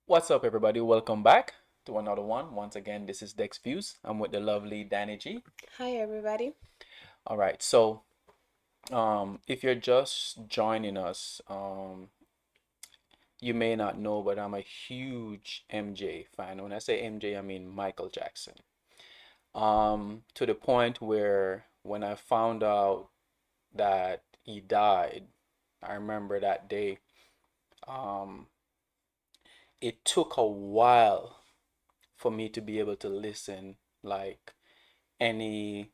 What's up, everybody? Welcome back to another one. Once again, this is Dex Views. I'm with the lovely Danny G. Hi, everybody. All right, so if you're just joining us, you may not know, but I'm a huge MJ fan. When I say MJ, I mean Michael Jackson. To the point where when I found out that he died, I remember that day. Um, it took a while for me to be able to listen like any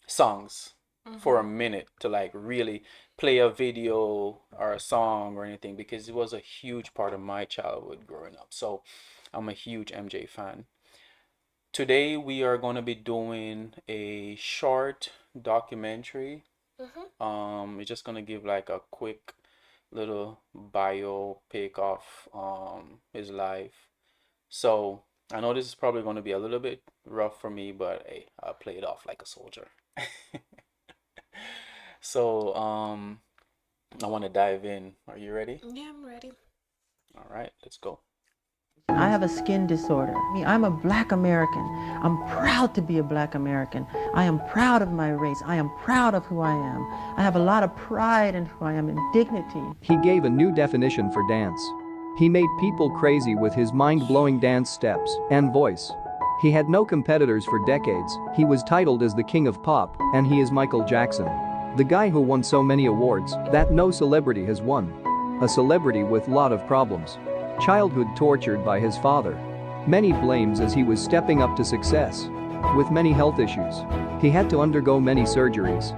songs for a minute to like really play a video or a song or anything because it was a huge part of my childhood growing up. So I'm a huge MJ fan. Today we are going to be doing a short documentary. It's just going to give like a quick little biopic of his life. So I know this is probably going to be a little bit rough for me, but hey, I play it off like a soldier. So I want to dive in. Are you ready? Yeah, I'm ready. All right, let's go. I have a skin disorder. I'm a black American. I'm proud to be a black American. I am proud of my race. I am proud of who I am. I have a lot of pride in who I am and dignity. He gave a new definition for dance. He made people crazy with his mind-blowing dance steps and voice. He had no competitors for decades. He was titled as the King of Pop, and he is Michael Jackson. The guy who won so many awards that no celebrity has won. A celebrity with lot of problems. Childhood tortured by his father. Many blames as he was stepping up to success. With many health issues. He had to undergo many surgeries.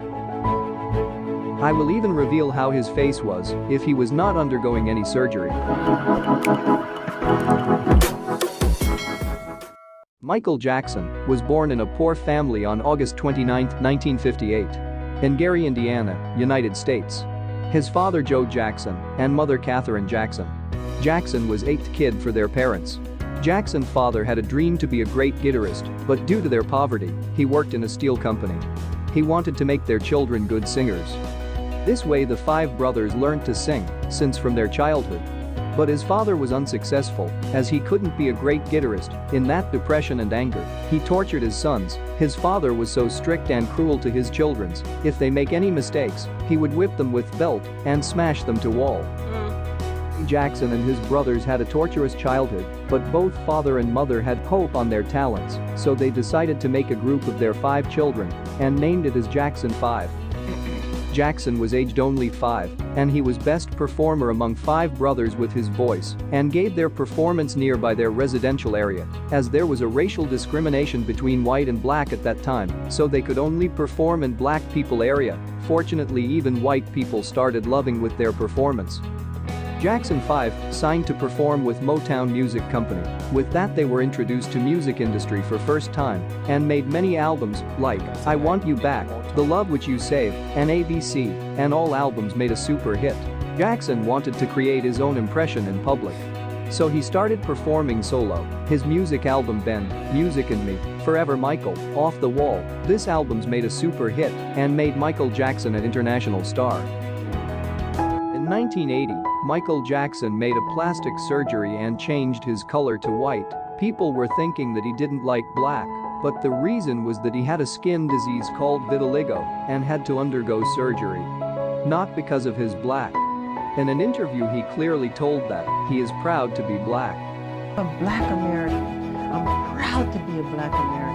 I will even reveal how his face was if he was not undergoing any surgery. Michael Jackson was born in a poor family on August 29, 1958. In Gary, Indiana, United States. His father Joe Jackson and mother Catherine Jackson. Jackson was eighth kid for their parents. Jackson's father had a dream to be a great guitarist, but due to their poverty, he worked in a steel company. He wanted to make their children good singers. This way the five brothers learned to sing, since from their childhood. But his father was unsuccessful, as he couldn't be a great guitarist. In that depression and anger, he tortured his sons. His father was so strict and cruel to his children. If they make any mistakes, he would whip them with belt and smash them to wall. Jackson and his brothers had a torturous childhood, but both father and mother had hope on their talents, so they decided to make a group of their 5 children and named it as Jackson 5. Jackson was aged only 5, and he was best performer among 5 brothers with his voice and gave their performance nearby their residential area, as there was a racial discrimination between white and black at that time, so they could only perform in black people area. Fortunately, even white people started loving with their performance. Jackson 5 signed to perform with Motown Music Company. With that they were introduced to music industry for first time and made many albums like I Want You Back, The Love Which You Save, and ABC, and all albums made a super hit. Jackson wanted to create his own impression in public. So he started performing solo. His music album Bend, Music and Me, Forever Michael, Off the Wall. This album's made a super hit and made Michael Jackson an international star. In 1980, Michael Jackson made a plastic surgery and changed his color to white. People were thinking that he didn't like black, but the reason was that he had a skin disease called vitiligo and had to undergo surgery. Not because of his black. In an interview he clearly told that he is proud to be black. I'm a black American. I'm proud to be a black American.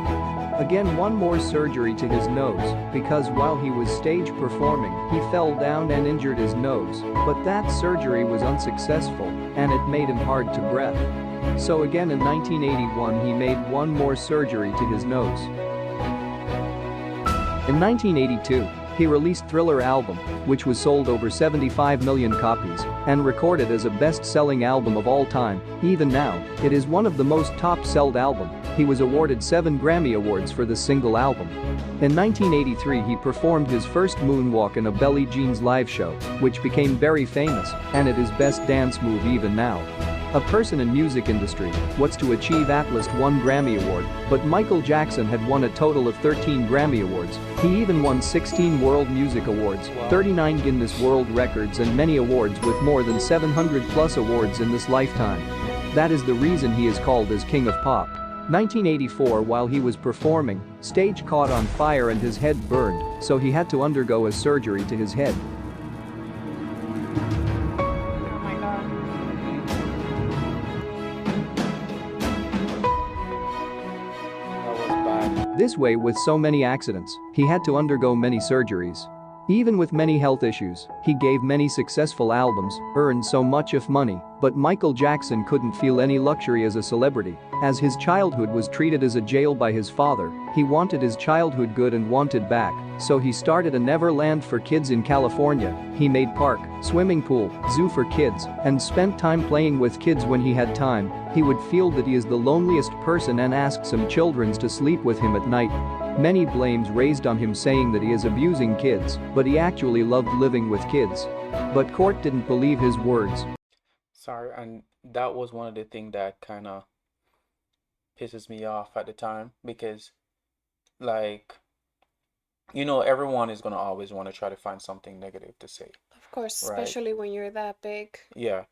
Again, one more surgery to his nose, because while he was stage performing, he fell down and injured his nose, but that surgery was unsuccessful, and it made him hard to breathe. So again in 1981 he made one more surgery to his nose. In 1982, he released Thriller album, which was sold over 75 million copies and recorded as a best-selling album of all time. Even now, it is one of the most top-sold album. He was awarded 7 Grammy Awards for the single album. In 1983 he performed his first Moonwalk in a Belly Jeans live show, which became very famous, and it is best dance move even now. A person in music industry was to achieve at least 1 Grammy Award, but Michael Jackson had won a total of 13 Grammy Awards. He even won 16 World Music Awards, 39 Guinness World Records and many awards with more than 700 plus awards in this lifetime. That is the reason he is called as King of Pop. 1984, while he was performing, stage caught on fire and his head burned, so he had to undergo a surgery to his head. Oh my God. That was bad. This way, with so many accidents, he had to undergo many surgeries. Even with many health issues, he gave many successful albums, earned so much of money, but Michael Jackson couldn't feel any luxury as a celebrity, as his childhood was treated as a jail by his father. He wanted his childhood good and wanted back, so he started a Neverland for kids in California. He made park, swimming pool, zoo for kids, and spent time playing with kids when he had time. He would feel that he is the loneliest person and asked some children to sleep with him at night. Many blames raised on him, saying that he is abusing kids, but he actually loved living with kids. But court didn't believe his words. Sorry, and that was one of the things that kind of pisses me off at the time because, like, everyone is gonna always want to try to find something negative to say, Of course, right? especially when you're that big. Yeah.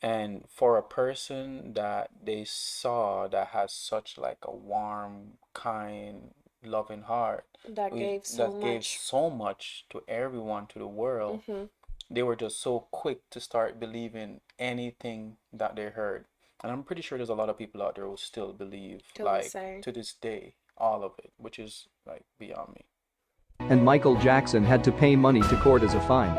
And for a person that they saw that has such like a warm, kind, loving heart, That gave so that gave much. so much to everyone, to the world, Mm-hmm. they were just so quick to start believing anything that they heard. And I'm pretty sure there's a lot of people out there who still believe, Till the like same. to this day, all of it, which is like beyond me. And Michael Jackson had to pay money to court as a fine.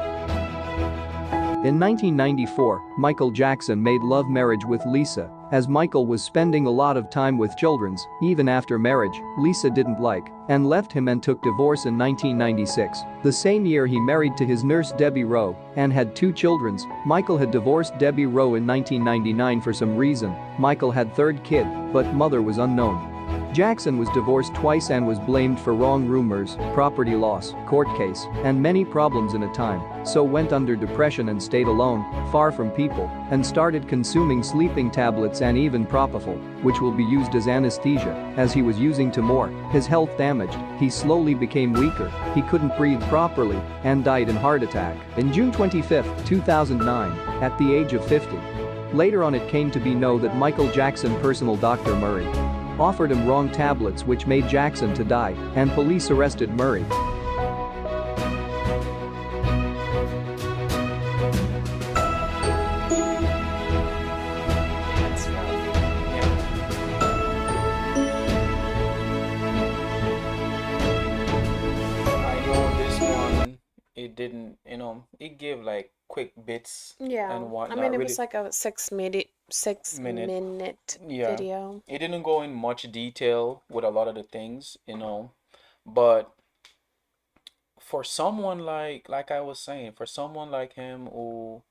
In 1994, Michael Jackson made love marriage with Lisa, as Michael was spending a lot of time with children. Even after marriage, Lisa didn't like and left him and took divorce in 1996. The same year he married to his nurse Debbie Rowe and had 2 children. Michael had divorced Debbie Rowe in 1999 for some reason. Michael had third kid, but mother was unknown. Jackson was divorced twice and was blamed for wrong rumors, property loss, court case, and many problems in a time, so went under depression and stayed alone, far from people, and started consuming sleeping tablets and even propofol, which will be used as anesthesia, as he was using to more. His health damaged, he slowly became weaker, he couldn't breathe properly, and died in heart attack. In June 25, 2009, at the age of 50. Later on it came to be known that Michael Jackson personal Dr. Murray offered him wrong tablets which made Jackson to die, and police arrested Murray. That's rough. I know this one, it didn't, it gave like quick bits Yeah. and I whatnot, mean, it really was like a 6 minute minute. Yeah. video. It didn't go in much detail with a lot of the things, but for someone like I was saying, for someone like him who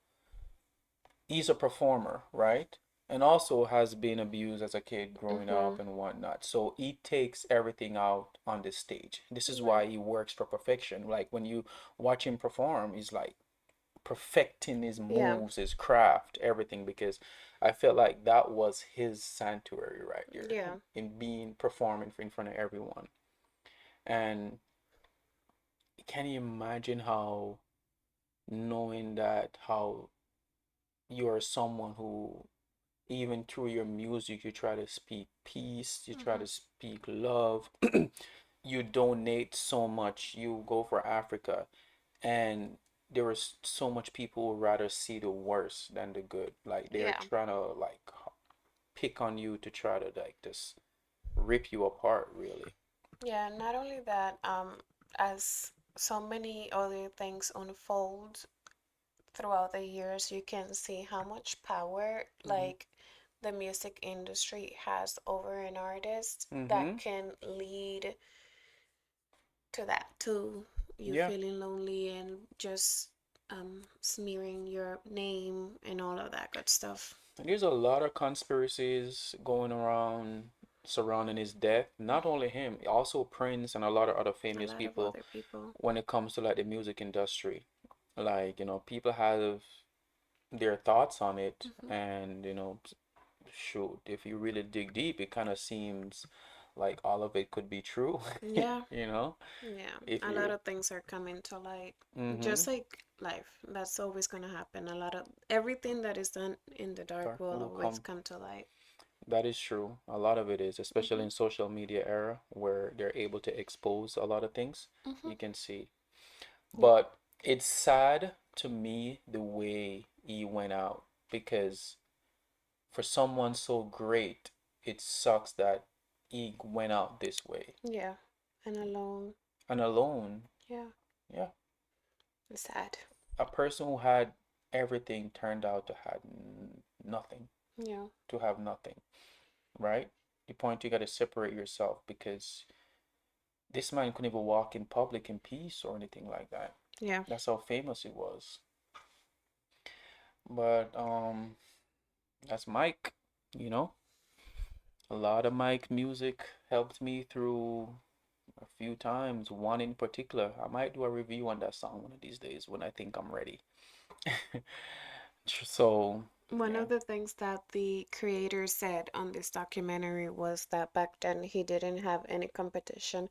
he's a performer, right? And also has been abused as a kid growing Mm-hmm. up and whatnot. So he takes everything out on the stage. This is why Right. he works for perfection. Like when you watch him perform, he's like perfecting his Yeah. moves, his craft, everything, because I felt like that was his sanctuary right there Yeah. in being performing in front of everyone. And can you imagine how knowing that how you are someone who even through your music you try to speak peace, you try Mm-hmm. to speak love, you donate so much, you go for Africa, and there was so much people who rather see the worst than the good. Like they're Yeah. trying to like pick on you to try to like just rip you apart, really. Yeah, not only that, as so many other things unfold throughout the years, you can see how much power Mm-hmm. like the music industry has over an artist that Mm-hmm. can lead to that too. You Yeah. feeling lonely and just smearing your name and all of that good stuff. There's a lot of conspiracies going around surrounding his death. Not only him, also Prince and a lot of other A famous lot of people other people. when it comes to like the music industry. Like, people have their thoughts on it, Hmm. and shoot, if you really dig deep, it kind of seems like all of it could be true. Yeah. You know, Yeah, if a lot you of things are coming to light. mm-hmm. Just like life, that's always gonna happen. A lot of everything that is done in the dark Dark will will always come. come to light. That is true. A lot of it is, especially Mm-hmm. in social media era where they're able to expose a lot of things. Mm-hmm. You can see. Yeah. But it's sad to me the way he went out because for someone so great, it sucks that he went out this way. Yeah. And alone. And alone, Yeah. yeah, It's sad. a person who had everything turned out to have nothing, Yeah. to have nothing, right? The point you got to separate yourself because this man couldn't even walk in public in peace or anything like that. Yeah. That's how famous he was. But that's Mike, you know. A lot of Mike music helped me through a few times. One in particular, I might do a review on that song one of these days when I think I'm ready. So, One yeah. of the things that the creator said on this documentary was that back then he didn't have any competition.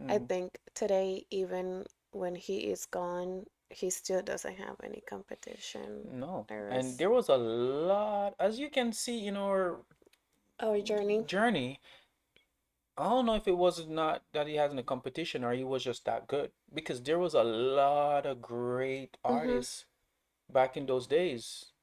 I Mm, think today, even when he is gone, he still doesn't have any competition. no. There And is there was a lot, as you can see in our our journey. journey. I don't know if it was not that he hasn't a competition or he was just that good because there was a lot of great Mm-hmm. artists back in those days.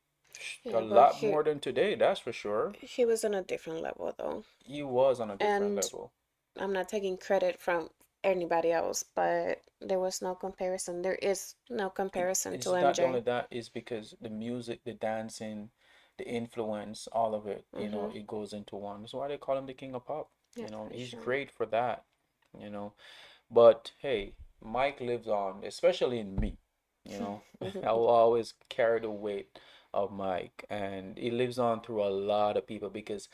A Yeah, but lot more than today, that's for sure. he was on a different level though. He was on a different And level. I'm not taking credit from anybody else, but there was no comparison. There is no comparison to It's not MJ. only that, it's because the music, the dancing, the influence, all of it, Mm-hmm. it goes into one. That's why they call him the king of pop. Yeah, for He's sure. great for that, you know. But hey, Mike lives on, especially in me, you know. I will always carry the weight of Mike, and he lives on through a lot of people because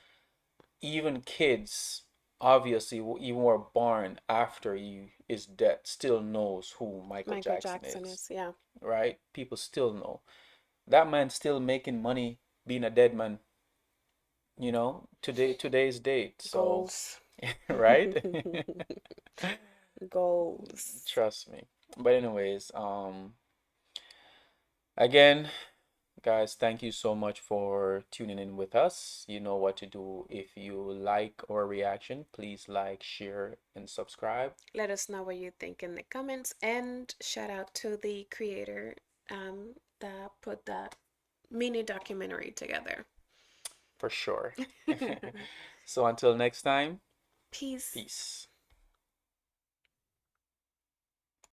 even kids, obviously, even who are born after he is dead, still knows who Michael Michael Jackson Jackson is, is, yeah. right? People still know. That man's still making money being a dead man, today's date. So, Goals. right? Goals. Trust me. But anyways, again, guys, thank you so much for tuning in with us. You know what to do. If you like our reaction, please like, share, and subscribe. Let us know what you think in the comments, and shout out to the creator that put that mini documentary together. For sure. So until next time, Peace. peace.